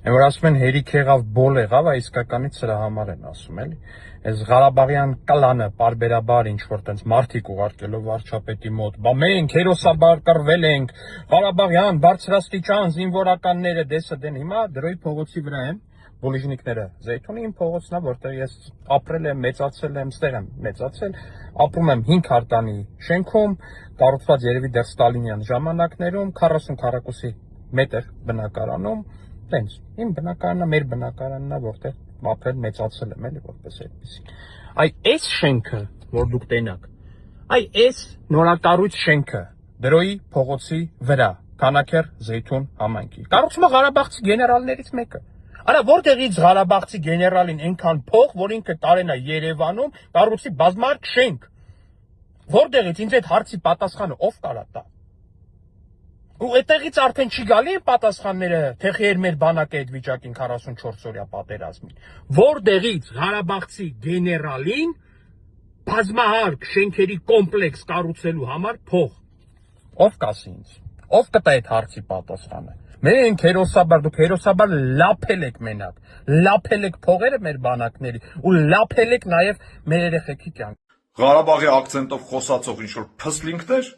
Որ ասում են հերիք եղավ, բոլ եղավ, իսկականից սրա համար են ասում, էլի։ Այս Ղարաբաղյան կլանը պարբերաբար ինչ որ տենց մարդիկ ուղարկելով վարչապետի մոտ, բա մենք հերոսաբար կռվել ենք, Ղարաբաղյան բարձրաստիճան զինվորականները դեսը դեն, հիմա դրոյի փողոցի վրա են բոլիժնիկները, Զեյթունի իմ փողոցն է, որտեղ ես ապրել եմ, մեծացել եմ, ստեղ եմ մեծացել, ապրում եմ 5 հարկանի շենքում, կառուցված երևի դեռ Ստալինյան ժամանակներում, 40 քառակուսի մետր բնակարանում, տենց, իմ բնակարանն է, մեր բնակարանն է, որտեղ ապրել մեծացել եմ, էլի որպես այդպեսի։ Այ այս շենքը, որ դուք տենաք, այ այս նորակառույց շենքը դրոյի փողոցի վրա, Քանաքեռ Զեյթուն համայնքի։ Կառուցումը Ղարաբաղցի գեներալներից մեկը։ Արա որտեղից Ղարաբաղցի գեներալին այնքան փող, որ ինքը տարենա Երևանում կառուցի բազմարկ շենք։ Որտեղից ինձ այդ հարցի պատասխանը ով կարա տա։ Ու այդտեղից արդեն չի գալի են պատասխանները, թե խեր մեր բանակը այդ վիճակին 44 օրյա պատերազմին։ Որտեղից Ղարաբաղցի գեներալին բազմահարկ շենքերի կոմպլեքս կառուցելու համար փող։ Ով կասի ինձ։ Ով կտա այդ հարցի պատասխանը։ Մենք հերոսաբար, դուք հերոսաբար լափել եք մենակ, լափել եք փողերը մեր բանակների ու լափել եք նաև մեր երեխեքի կյանքը։ Ղարաբաղի ակցենտով խոսացող ինչ-որ փսլինքներ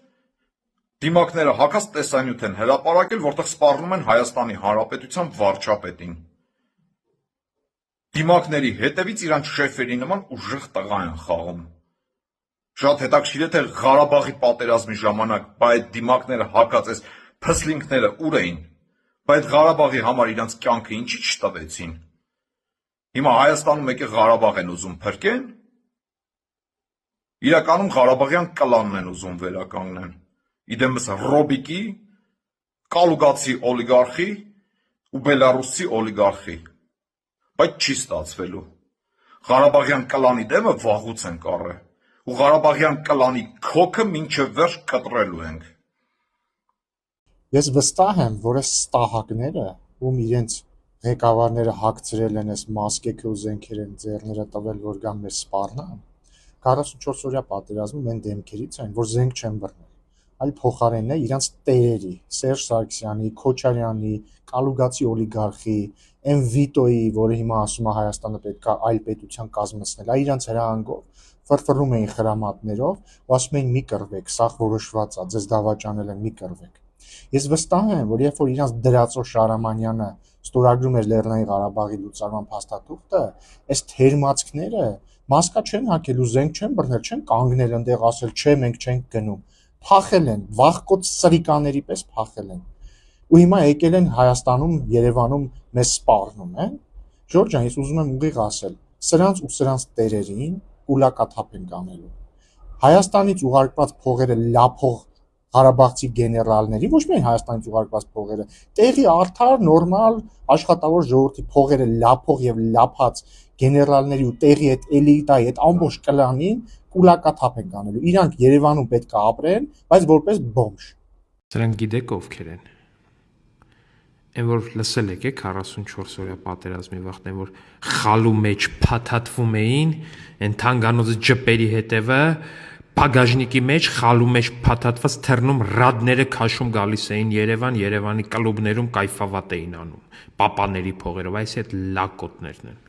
դիմակները հակած տեսանյութ են հրապարակել, որտեղ սպառնում են Հայաստանի Հանրապետության վարչապետին։ Դիմակների հետևից իրանց շեֆերի նման ուժեղ տղա են խաղում։ Շատ հետաքրքիր է, թե Ղարաբաղի պատերազմի ժամանակ այդ դիմակները հակած այս փսլինքները ուր էին, բայց Ղարաբաղի համար իրանց կյանքը ինչի չտվեցին։ Հիմա Հայաստանում եկե Ղարաբաղ են ուզում փրկեն, իրականում Ղարաբաղյան կլանն են ուզում վերականգնեն։ Իդեմս Ռոբիկի, Կալուգացի օլիգարխի ու Բելարուսի օլիգարխի, բայց չի ստացվելու։ Ղարաբաղյան կլանի դեմը վաղուց են կառել, ու Ղարաբաղյան կլանի քոքը մինչև վերջ կտրելու ենք։ Ես վստահ եմ, որ այս ստահակները, ում իրենց ղեկավարները հագցրել են այս մասկեքը ու զենքեր են ձեռները տվել, որ գան մեզ սպառնան, 44 օրյա պատերազմում են դեմքերից են, որ զենք չեն բռնել, այլ փոխարենն է իրանց տերերի, Սերժ Սարգսյանի, Քոչարյանի, Կալուգացի օլիգարխի, այն Վիտոյի, որը հիմա ասում է Հայաստանը պետք է այլ պետության կազմեցնել, այ իրանց հրահանգով ֆրֆռում էին խրամատներով ու ասում էին մի կռվեք, սա որոշված է, ձեզ դավաճանել են, մի կռվեք։ Ես վստահ եմ, որ երբ որ իրանց դրածո Շարամանյանը ստորագրում էր Լեռնային Ղարաբաղի լուծարման փաստաթուղթը, այս թերմացքները մասկա չեն հագել ու զենք չեն բռնել, չեն կանգնել այնտեղ ասել, չէ, մենք չենք գնում։ Փախել են, վախկոտ սրիկաների պես փախել են։ Ու հիմա եկել են Հայաստանում, Երևանում մեզ սպառնում են։ Ժորժ ջան, ես ուզում եմ ուղիղ ասել, սրանց ու սրանց տերերին կուլակաթափ են կանելու։ Հայաստանից ուղարկված փողերը լափող Ղարաբաղցի գեներալների, ոչ միայն Հայաստանից ուղարկված փողերը, տեղի արդար, նորմալ, աշխատավոր ժողովրդի փողերը լափող եւ լափած գեներալների ու տեղի այդ էլիտայի, այդ ամբողջ կլանին կուլակաթափ են կանելու։ Իրանք Երևանում պետք է ապրեն, բայց որպես բոմժ։ Սրանք գիտեք ովքեր են։ Այն որ լսել եք 44 օրյա պատերազմի վաղտեն, որ խալու մեջ փաթաթվում էին, այն թանգանոց ջպերի հետևը բագաժնիկի մեջ խալու մեջ փաթաթված թռնում ռադները քաշում գալիս էին Երևան, Երևանի կլուբներում կայֆավատ էին անում, պապաների փողերով, այս այդ լակոտներն են։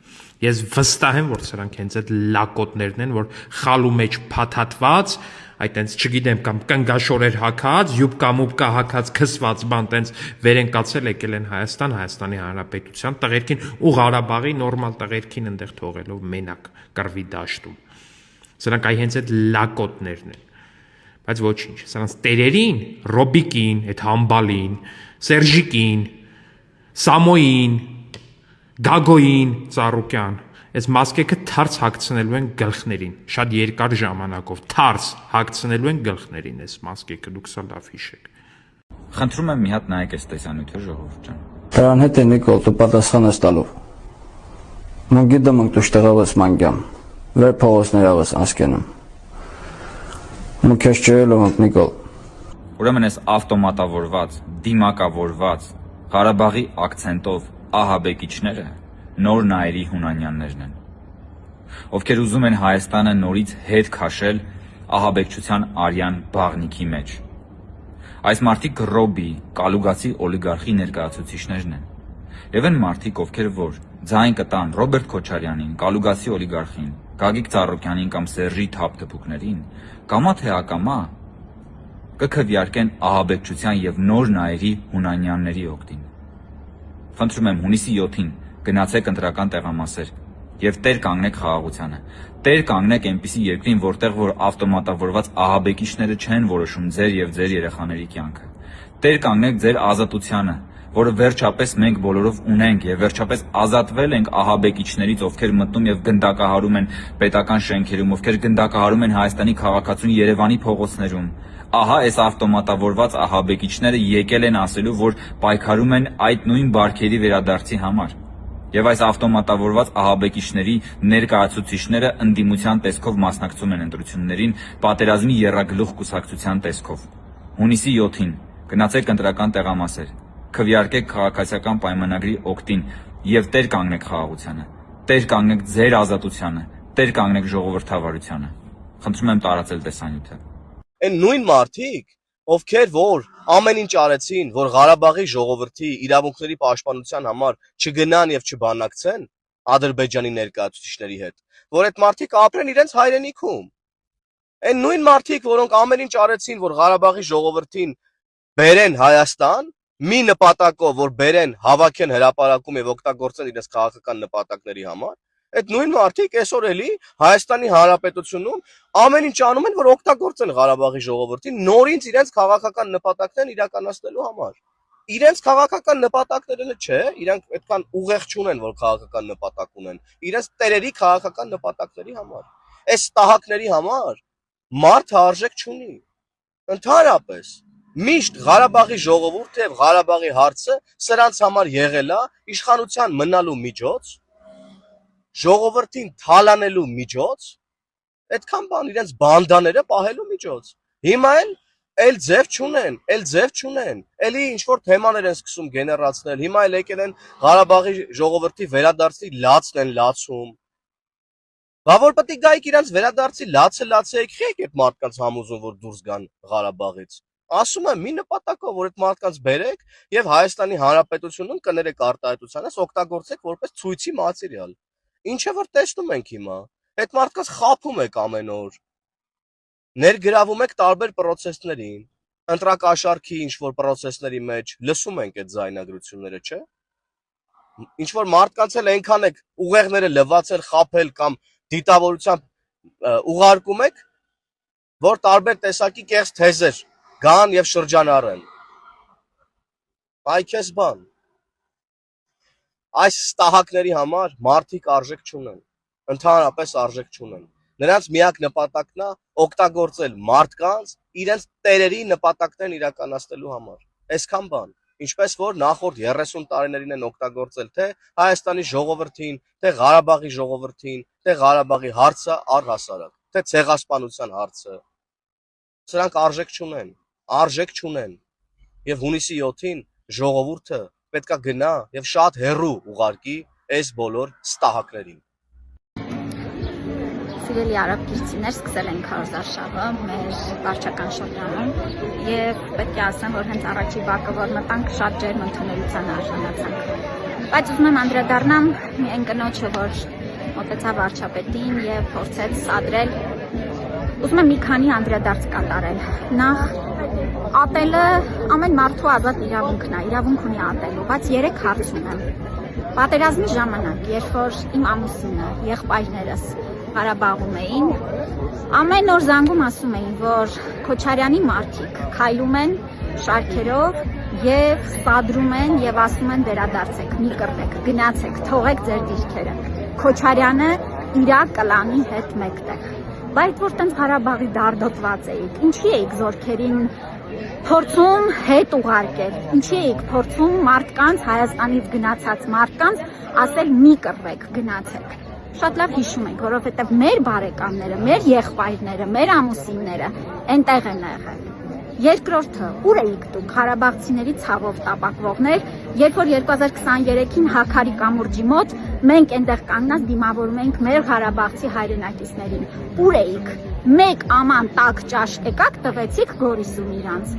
Ես վստահ եմ, որ սրանք հենց այդ լակոտներն են, որ խալու մեջ փաթաթված, այդ տենց չգիտեմ կամ կնգաշորեր հակած, յուբկա հակած, քսված բան տենց վերենկացել եկել են Հայաստան, Հայաստանի Հանրապետության տղերքին ու Ղարաբաղի նորմալ տղերքին այնտեղ թողելով մենակ կռվի դաշտում։ Սրանք այ հենց այդ լակոտներն են, բայց ոչինչ, սրանց տերերին, Ռոբիկին, այդ համբալին, Սերժիկին, Սամոյին, Գագոյին, Ծառուկյան, այս մասկեքը թարս հագցնելու են գլխներին, շատ երկար ժամանակով, թարս հագցնելու են գլխներին այս մասկեքը, դուք սա լավ հիշեք։ Խնդրում եմ մի հատ նայեք այս տեսանյութը, ժողովուրդ ջան։ Դրան հետ է Նիկոլ, դու պատասխան ես տալով։ Մենք գիտեմ ենք դու շտեղով ես մանգյամ։ Վեր փողոցներով ես անցկենում։ Մենք քեզ ջրելով ենք Նիկոլ։ Ուրեմն այս ավտոմատավորված, դիմակավորված Ղարաբաղի ակցենտով ահաբեկիչները նոր նայերի հունանյաններն են, ովքեր ուզում են Հայաստանը նորից հետ քաշել ահաբեկչության արյան բաղնիքի մեջ։ Այս մարդիկ Ռոբի, Կալուգացի օլիգարխի ներկայացուցիչներն են, Եվ այն մարդիկ, ովքեր որ ձայն կտան Ռոբերտ Քոչարյանին, Կալուգասի օլիգարխին, Գագիկ Ծառուկյանին կամ Սերժի թափթփուկներին, կամա թե ակամա կքվեարկեն ահաբեկչության եւ նոր նայերի հունանյանների օգտին։ Խնդրում եմ հունիսի 7-ին գնացեք ընտրական տեղամասեր եւ տեր կանգնեք խաղաղությանը։ Տեր կանգնեք այնպիսի երկրին, որտեղ որ ավտոմատավորված ահաբեկիչները չեն որոշում ձեր եւ ձեր երեխաների կյանքը։ Տեր կանգնեք ձեր ազատությանը, որը վերջապես մենք բոլորով ունենք եւ վերջապես ազատվել ենք ահաբեկիչներից, ովքեր մտնում եւ գնդակահարում են պետական շենքերում, ովքեր գնդակահարում են Հայաստանի քաղաքացուն Երևանի փողոցներում։ Ահա այս ավտոմատավորված ահաբեկիչները եկել են ասելու, որ պայքարում են այդ նույն բարքերի վերադարձի համար։ Եվ այս ավտոմատավորված ահաբեկիչների ներկայացուցիչները ընդդիմության տեսքով մասնակցում են ընտրություններին պատերազմի եռագլուխ կուսակցության տեսքով։ Հունիսի 7-ին գնացեք ընտրական տեղամասեր, քվեարկեք քաղաքացիական պայմանագրի օգտին եւ տեր կանգնեք խաղաղությանը, տեր կանգնեք ձեր ազատությանը, տեր կանգնեք ժողովրդավարությանը։ Խնդրում եմ տարածել տեսանյութը։ Այն նույն մարդիկ, ովքեր որ ամեն ինչ արեցին, որ Ղարաբաղի ժողովրդի իրավունքների պաշտպանության համար չգնան եւ չբանակցեն Ադրբեջանի ներկայացուցիչների հետ, որ այդ մարդիկ ապրեն իրենց հայրենիքում։ Այն նույն մարդիկ, որոնք ամեն ինչ արեցին, որ Ղարաբաղի ժողովրդին բերեն Հայաստան, մի նպատակով, որ բերեն, հավաքեն հրապարակում եւ օգտագործեն իրենց քաղաքական նպատակների համար, այդ նույն մարդիկ այսօր էլի Հայաստանի Հանրապետությունում ամեն ինչ անում են, որ օգտագործեն Ղարաբաղի ժողովրդին նորից իրենց քաղաքական նպատակներն իրականացնելու համար։ Իրենց քաղաքական նպատակները չէ, իրանք այդքան ուղեղ չունեն, որ քաղաքական նպատակ ունեն, իրենց տերերի քաղաքական նպատակների համար։ Այս տահակների համար մարդը արժեք չունի։ Ընդհանրապես միշտ Ղարաբաղի ժողովուրդը եւ Ղարաբաղի հարցը սրանց համար եղել է իշխանության մնալու միջոց, ժողովրդին թալանելու միջոց, այդքան բան իրենց բանդաները պահելու միջոց։ Հիմա էլ ձև չունեն, էլի ինչ որ թեմաներ են սկսում գեներացնել, հիմա էլ եկել են Ղարաբաղի ժողովրդի վերադարձի լացն են լացում։ Բա որ պետք է գայիք իրենց վերադարձի լացեք, եք այդ մարդկանց համոզում, որ դուրս գան Ղարաբաղից։ Ասում եմ մի նպատակով, որ այդ մարդկանց բերեք եւ Հայաստանի Հանրապետությունում կներեք արտահայտությանս օգտագործեք որպես ցույցի մատերիալ։ Ինչ է որ տեսնում ենք հիմա, այդ մարդկանց խափում եք ամեն օր, ներգրավում եք տարբեր պրոցեսներին, ընտրակաշառքի ինչ որ պրոցեսների մեջ, լսում ենք այդ զայնագրությունները, չէ՞։ Ինչ որ մարդկանց էլ այնքան եք ուղեղները լվացել, խափել կամ դիտավորությամբ ուղարկում եք, որ տարբեր տեսակի կեղծ թեզեր գան եւ շրջանառեն։ Այ քեզ բան։ Այս ստահակների համար մարդիկ արժեք չունեն, ընդհանրապես արժեք չունեն։ Նրանց միակ նպատակն է օգտագործել մարդկանց իրենց տերերի նպատակներն իրականացնելու համար։ Այսքան բան, ինչպես որ նախորդ 30 տարիներին են օգտագործել թե Հայաստանի ժողովրդին, թե Ղարաբաղի ժողովրդին, թե Ղարաբաղի հարցը առհասարակ, թե ցեղասպանության հարցը։ Սրանք արժեք չունեն։ Եվ հունիսի 7-ին ժողովուրդը պետքա գնա եւ շատ հեռու ուղարկի այս բոլոր ստահակներին։ Սիրելի արաբկիրցիներ, սկսել ենք քարոզարշավը մեր վարչական շրջանում եւ պետք է ասեմ, որ հենց առաջի բակը որ մտանք շատ ջերմ ընդունելության արժանացանք։ Բայց ուզում եմ անդրադառնամ միայն կնոջը, որ մոտեցավ վարչապետին եւ փորձեց սադրել։ Ուզում եմ մի քանի անդրադարձ կատարել։ Նախ ատելը ամեն մարդու ազատ իրավունքն է, իրավունք ունի ատելու, բայց 3 հարց ունեմ։ Պատերազմի ժամանակ, երբ որ իմ ամուսինը, եղբայրներս Ղարաբաղում էին, ամեն օր զանգում ասում էին, որ Քոչարյանի մարդիկ քայլում են շարքերով եւ սադրում են եւ ասում են վերադարձեք, մի կռվեք, գնացեք, թողեք ձեր դիրքերը։ Քոչարյանը իր կլանի հետ մեկտեղ։ Բայց որ տենց Ղարաբաղի դարդոտված էիք, ինչի էիք զորքերին փորձում հետ ուղարկել, ինչի էիք փորձում մարդկանց, Հայաստանից գնացած մարդկանց ասել մի կռվեք, գնացեք։ Շատ լավ հիշում ենք, որովհետև մեր բարեկամները, մեր եղբայրները, մեր ամուսինները այնտեղ են եղել։ Երկրորդը, ուր էիք դուք ղարաբաղցիների ցավով տապակվողներ, երբ որ 2023-ին Հաքարի կամուրջի մոտ մենք այնտեղ կանգնած դիմավորում ենք մեր ղարաբաղցի հայրենակիցներին։ Ուր էիք։ Մեկ աման տաք ճաշ եկաք տվեցիք Գորիսում իրանց։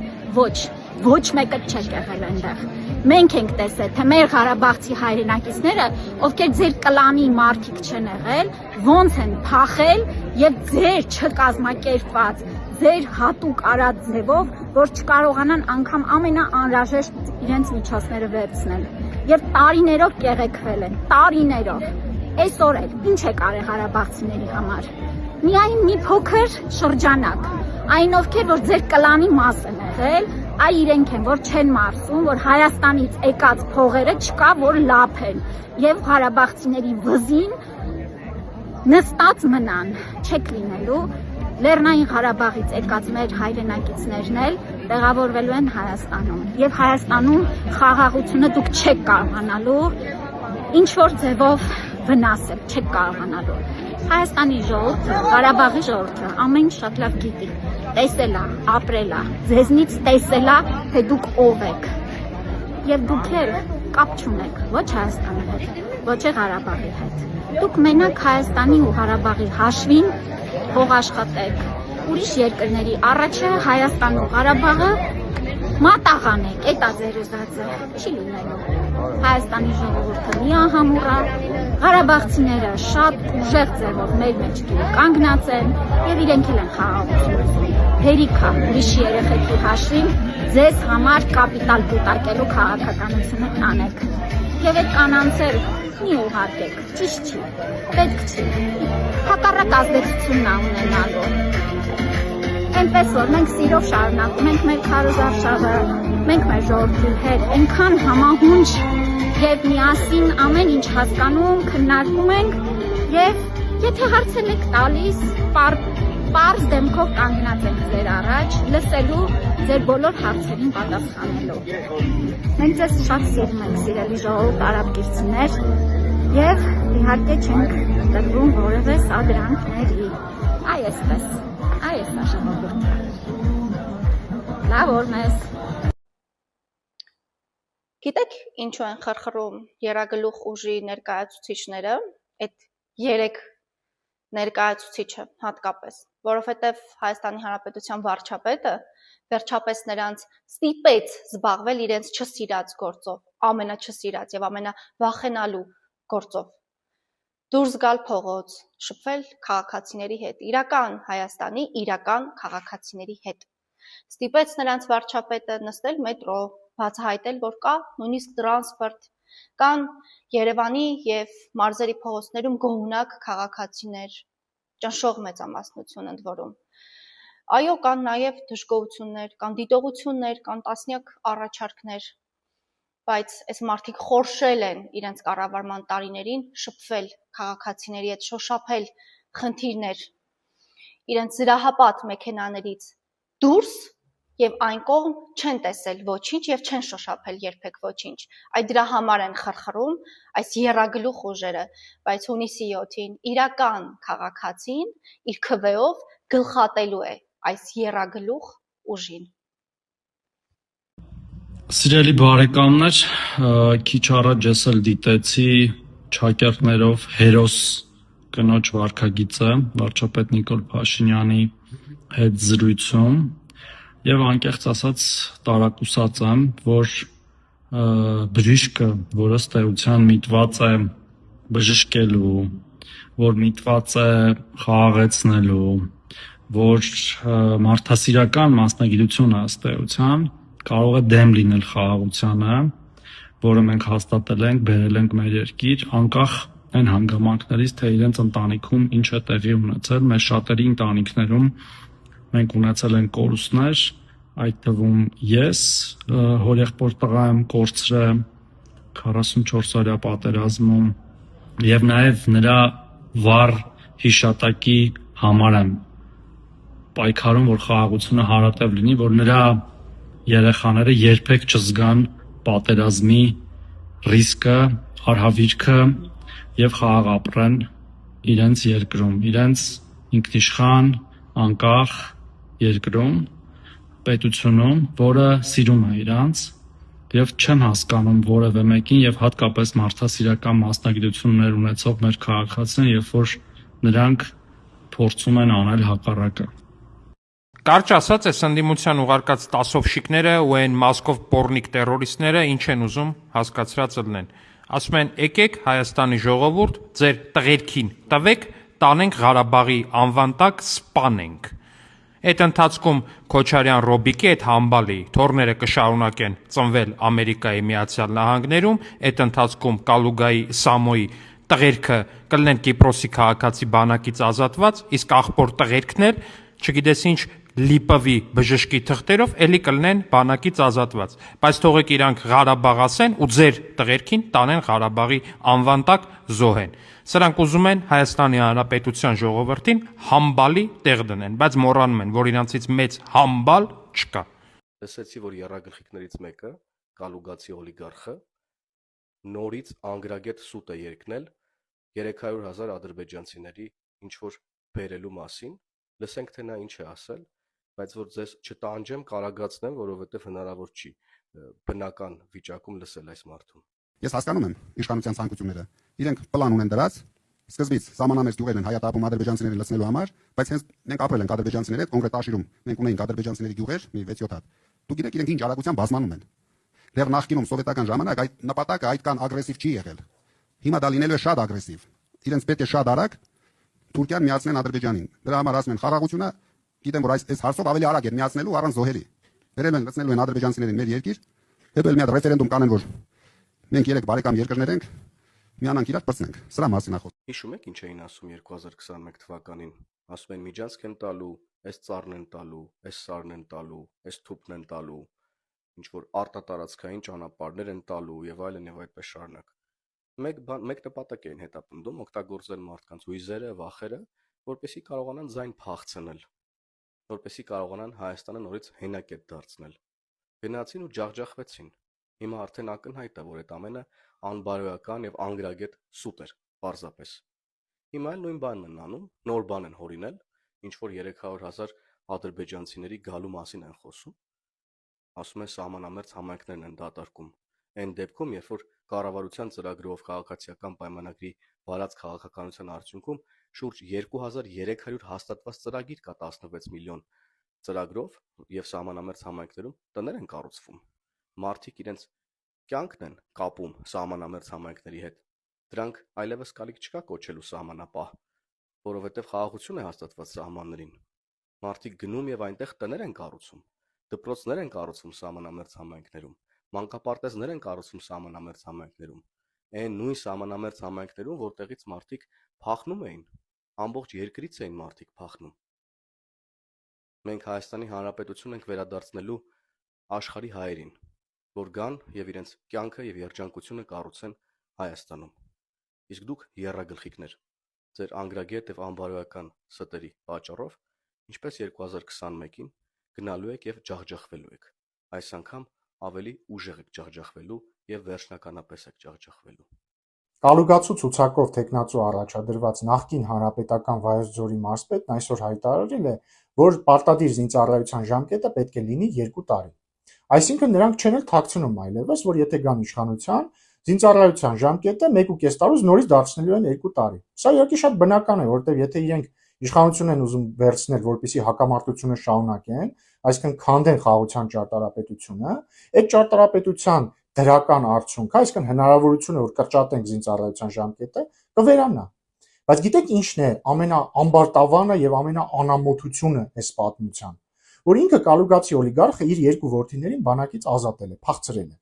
Ոչ մեկը չեք եղել այնտեղ։ Մենք ենք տեսել, թե մեր Ղարաբաղցի հայրենակիցները, ովքեր ձեր կլանի մարդիկ չեն եղել, ոնց են փախել եւ ձեր չկազմակերպված, ձեր հատուկ արած ձևով, որ չկարողանան անգամ ամենաանհրաժեշտ իրենց միջոցները վերցնել։ Եվ տարիներով կեղեքվել են, տարիներով։ Այսօր էլ ինչ է կարել Ղարաբաղցիների համար։ Միայն մի փոքր շրջանակ, այն ովքեր որ ձեր կլանի մաս են եղել, այ իրենք են, որ չեն մարսում, որ Հայաստանից եկած փողերը չկա, որ լափեն եւ Ղարաբաղցիների վզին նստած մնան, չեք լինելու։ Լեռնային Ղարաբաղից եկած մեր հայրենակիցներն էլ տեղավորվելու են Հայաստանում եւ Հայաստանում խաղաղությունը դուք չեք կարողանալու ինչ որ ձևով վնասել, չեք կարողանալու։ Հայաստանի ժողովուրդը, Ղարաբաղի ժողովուրդը ամեն շատ լավ գիտի, տեսել է, ապրել է, ձեզնից տեսել է, թե դուք ով եք։ Եվ դուք էլ կապ չունեք ոչ Հայաստանի հետ, ոչ Ղարաբաղի հետ։ Դուք մենակ Հայաստանի ու Ղարաբաղի հաշվին փող աշխատեք։ Ուրիշ երկրների առաջը Հայաստան ու Ղարաբաղը մատաղան եք, էտա ձեր ուզածը, չի լինելու։ Հայաստանի ժողովուրդը միահամուռ է, Ղարաբաղցիները շատ ուժեղ ձևով մեր մեջքին կանգնած են եւ իրենք էլ են խաղաղություն։ Հերիքա ուրիշի երեխեքի հաշվին ձեզ համար կապիտալ կուտակելու քաղաքականությունը անեք։ Եվ այդ կանանցեր մի ուղարկեք, ճիշտ չի, պետք չի։ Հակառակ ազդեցությունն է ունենալու։ Այնպես որ մենք սիրով շարունակում ենք մեր քարոզարշավը, մենք մեր ժողովրդի հետ այնքան համահունչ եւ միասին ամեն ինչ հասկանում, քննարկում ենք եւ եթե հարցեր եք տալիս, պարզ դեմքով կանգնած ենք ձեր առաջ, լսելու ձեր բոլոր հարցերին պատասխանելու։ Մենք ձեզ շատ սիրում ենք, սիրելի ժողովուրդ արաբկիրցիներ, եւ իհարկե չենք տրվում որևէ սադրանքների։ Այ այսպես, այ այս է ժողովուրդը։ Լավ օրնես։ Գիտեք ինչու են խրխրում երագլուխ ուժի ներկայացուցիչները, այդ 3 ներկայացուցիչը հատկապես, որովհետև Հայաստանի Հանրապետության վարչապետը վերջապես նրանց ստիպեց զբաղվել իրենց չսիրած գործով, ամենաչսիրած եւ ամենավախենալու գործով։ Դուրս գալ փողոց, շփվել քաղաքացիների հետ, իրական Հայաստանի իրական քաղաքացիների հետ։ Ստիպեց նրանց վարչապետը նստել մետրո, բացահայտել, որ կա նույնիսկ տրանսպորտ, կան Երևանի եւ մարզերի փողոցներում գոհունակ քաղաքացիներ, ճնշող մեծամասնություն ընդ որում։ Այո, կան նաեւ դժգոհություններ, կան դիտողություններ, կան տասնյակ առաջարկներ, բայց այս մարդիկ խորշել են իրենց կառավարման տարիներին շփվել քաղաքացիների հետ, շոշափել խնդիրներ, իրենց զրահապատ մեքենաներից դուրս եւ այն կողմ չեն տեսել ոչինչ եւ չեն շոշափել երբեք ոչինչ։ Այդ դրա համար են խրխրում այս երագլուխ ուժերը, բայց հունիսի 7-ին իրական քաղաքացին իր քվեով գլխատելու է այս երագլուխ ուժին։ Սիրելի բարեկամներ, քիչ առաջ ես էլ դիտեցի չակերտներով հերոս կնոջ վարքագիծը վարչապետ Նիկոլ Փաշինյանի հետ զրույցում եւ անկեղծ ասած տարակուսած եմ, որ բժիշկը, որը ըստ էության միտված է բժշկելու, որ միտված է խաղաղեցնելու, որ մարդասիրական մասնագիտությունը ըստ էության կարող է դեմ լինել խաղաղությանը, որը մենք հաստատել ենք, բերել ենք մեր երկիր, անկախ այն հանգամանքներից, թե իրենց ընտանիքում ինչ է տեղի ունեցել, մեր շատերի ընտանիքներում մենք ունեցել ենք կորուստներ, այդ թվում ես հորեղբոր տղա եմ կորցրել 44 օրյա պատերազմում եւ նաեւ նրա վառ հիշատակի համար եմ պայքարում, որ խաղաղությունը հարատև լինի, որ նրա երեխաները երբեք չզգան պատերազմի ռիսկը, արհավիրքը եւ խաղաղ ապրեն իրենց երկրում, իրենց ինքնիշխան, անկախ երկրում, պետությունում, որը սիրում է իրանց եւ չեմ հասկանում որևէ մեկին եւ հատկապես մարդասիրական մասնագիտություններ ունեցող մեր քաղաքացիներին, երբ որ նրանք փորձում են անել հակառակը։ Կարճ ասած, այս ընդդիմության ուղարկած տասովշիկները ու այն Մոսկով պորնիկ տերորիստները ինչ են ուզում հասկացրած ըլնեն։ Ասում են, եկեք Հայաստանի ժողովուրդ, ձեր տղերքին տվեք, տանենք Ղարաբաղի անվան տակ սպանենք։ Այդ ընթացքում Քոչարյան Ռոբիկի այդ համբալի թորները կշարունակեն ծնվել Ամերիկայի Միացյալ Նահանգներում, այդ ընթացքում Կալուգայի Սամոյի տղերքը կլինեն Կիպրոսի քաղաքացի բանակից ազատված, իսկ աղբոր տղերքն էլ, չգիտես ինչ լիպավի բժշկի թղթերով էլի կլինեն բանակից ազատված, բայց թողեք իրանք Ղարաբաղ ասեն ու ձեր տղերքին տանեն Ղարաբաղի անվան տակ զոհեն։ Սրանք ուզում են Հայաստանի Հանրապետության ժողովրդին համբալի տեղ դնեն, բայց մոռանում են, որ իրանցից մեծ համբալ չկա։ Լսեցի, որ եռագլխիկներից մեկը, Կալուգացի օլիգարխը, նորից անգրագետ սուտ է երկնել 300,000 ադրբեջանցիների ինչ-որ բերելու մասին, լսենք, թե նա ինչ է ասել, բայց որ ձեզ չտանջեմ, կարագացնեմ, որովհետև հնարավոր չի բնական վիճակում լսել այս մարդուն։ Ես հասկանում եմ իշխանության ցանկությունները։ Իրենք պլան ունեն դրած, սկզբից սահմանամերձ գյուղեր են հայատապում ադրբեջանցիներին լցնելու համար, բայց հենց մենք ապրել ենք ադրբեջանցիների հետ, կոնկրետ Աշիրում մենք ունեինք ադրբեջանցիների գյուղեր, մի 6-7 հատ։ Դուք գիտեք իրենք ինչ արագությամբ բազմանում են։ Դեռ նախկինում սովետական ժամանակ այդ նպատակը այդքան ագրեսիվ չի եղել։ Հիմա դա լինելու է շատ ագրեսիվ։ Իրենց պետք է շատ արագ Թուրքիան միացնեն Ադրբեջանին։ Դրա համար ասում են խաղաղությունը, գիտեմ որ այս հարցով ավելի արագ է միացնելու առանց զոհերի։ Վերել են լցնելու են ադրբեջանցիներին մեր երկիր, հետո էլ մի հատ ռեֆերենդում կանեն, որ մենք 3 բարեկամ երկրներ ենք, միանանք իրար բրցնենք։ Սրա մասին է խոսքը։ Հիշում եք ինչ էին ասում 2021 թվականին։ Ասում են միջանցք են տալու, այս ծառն են տալու, այս սարն են տալու, այս թուփն են տալու, ինչ որ արտատարածքային ճանապարհներ են տալու եւ այլն եւ այդպես շարունակ։ Մեկ նպատակ էին հետապնդում օգտագործել մարդկանց հույզերը, վախերը, որպեսզի կարողանան ձայն փախցնել, որպեսզի կարողանան Հայաստանը նորից հենակետ դարձնել։ Գնացին ու ջախջախվեցին։ Հիմա արդեն ակնհայտ է, որ այդ ամենը անբարոյական եւ անգրագետ սուտ էր, պարզապես։ Հիմա էլ նույն բանն են անում, նոր բան են հորինել, ինչ որ 300,000 ադրբեջանցիների գալու մասին են խոսում։ Ասում են սահմանամերձ համայնքներն են դատարկում։ Այն դեպքում, երբ որ կառավարության ծրագրով քաղաքացիական պայմանագրի վարած քաղաքականության արդյունքում շուրջ 2300 հաստատված ծրագիր կա 16 միլիոն ծրագրով եւ սահմանամերձ համայնքներում տներ են կառուցվում։ Մարդիկ իրենց կյանքն են կապում սահմանամերձ համայնքների հետ։ Դրանք այլևս կարիք չկա կոչելու սահմանապահ, որովհետեւ խաղաղություն է հաստատված սահմաններին։ Մարդիկ գնում եւ այնտեղ տներ են կառուցում, դպրոցներ են կառուցվում սահմանամերձ համայնքներում, մանկապարտեզներ են կառուցվում սահմանամերձ համայնքներում։ Այն նույն սահմանամերձ համայնքներում, որտեղից մարդիկ փախնում էին, ամբողջ երկրից էին մարդիկ փախնում։ Մենք Հայաստանի Հանրապետություն ենք վերադարձնելու աշխարհի հայերին, որ գան եւ իրենց կյանքը եւ երջանկությունը կառուցեն Հայաստանում։ Իսկ դուք եռագլխիկներ, ձեր անգրագետ եւ անբարոյական ստերի պատճառով, ինչպես 2021-ին գնալու եք եւ ջախջախվելու եք։ Այս անգամ ավելի ուժեղ եք ջախջախվելու եւ վերջնականապես եք ջախջախվելու։ Կալուգացու ցուցակով տեխնացու առաջադրված նախկին հանրապետական Վայոց ձորի մարզպետն այսօր հայտարարել է, որ պարտադիր զինծառայության ժամկետը պետք է լինի 2 տարի։ Այսինքն նրանք չեն էլ թաքցնում այլևս, որ եթե գան իշխանության, զինծառայության ժամկետը 1.5 տարուց նորից դարձնելու են 2 տարի։ Սա իհարկե շատ բնական է, որովհետև եթե իրենք իշխանություն են ուզում վերցնել, որպեսզի հակամարտությունը շարունակեն, այսինքն քանդեն խաղաղության ճարտարապետությունը, այդ ճարտարապետության դրական արդյունքը, այսինքն հնարավորությունը, որ կրճատենք զինծառայության ժամկետը, կվերանա։ Բայց գիտեք ինչն է ամենաամբարտավանը եւ ամենաանամոթությունը այս պատմության, որ ինքը Կալուգացի օլիգարխը իր 2 որդիներին բանակից ազատել է, փախցրել է։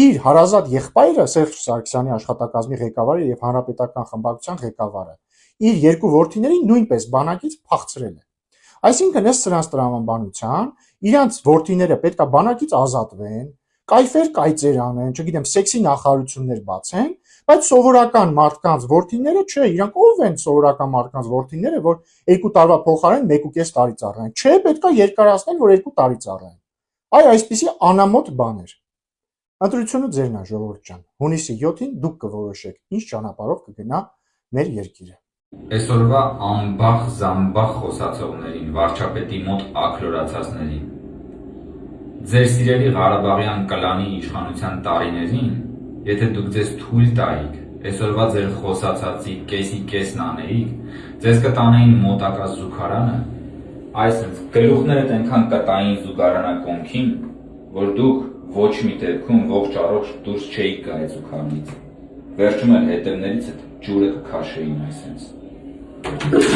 Իր հարազատ եղբայրը Սերժ Սարգսյանի աշխատակազմի ղեկավարը եւ հանրապետական խմբակցության ղեկավարը իր 2 որդիներին նույնպես բանակից փախցրել է։ Այսինքն ըստ սրանց տրամաբանության իրանց որդիները պետքա բանակից ազատվեն, կայֆեր կայծեր անեն, չգիտեմ, սեքսի նախարարություններ բացեն, բայց սովորական մարդկանց որդիները չէ, իրանք ով են սովորական մարդկանց որդիները, որ 2 տարվա փոխարեն 1.5 տարի ծառայեն։ Չէ, պետքա երկարացնեն, որ 2 տարի ծառայեն։ Այսպիսի անամոթ բաներ։ Ընտրությունը ձերն է, ժողովուրդ ջան։ Հունիսի 7-ին դուք կորոշեք, ինչ ճանապարհով կգնա մեր երկիրը։ Այսօրվա ամբախ զամբախ խոսացողներին, վարչապետի մոտ ակլորացածներին, ձեր սիրելի Ղարաբաղյան կլանի իշխանության տարիներին, եթե դուք ձեզ թույլ տայիք, այսօրվա ձեր խոսացածի կեսի կեսն անեիք, ձեզ կտանեին մոտակա զուգարանը, Այսինքն գլուխներդ այնքան կտային զուգարանակոնքին, որ դուք ոչ մի դեպքում ողջ առողջ դուրս չէիք գա այցուքանից։ Վերջում էլ հետևներից ջուրը կքաշեին այսպես։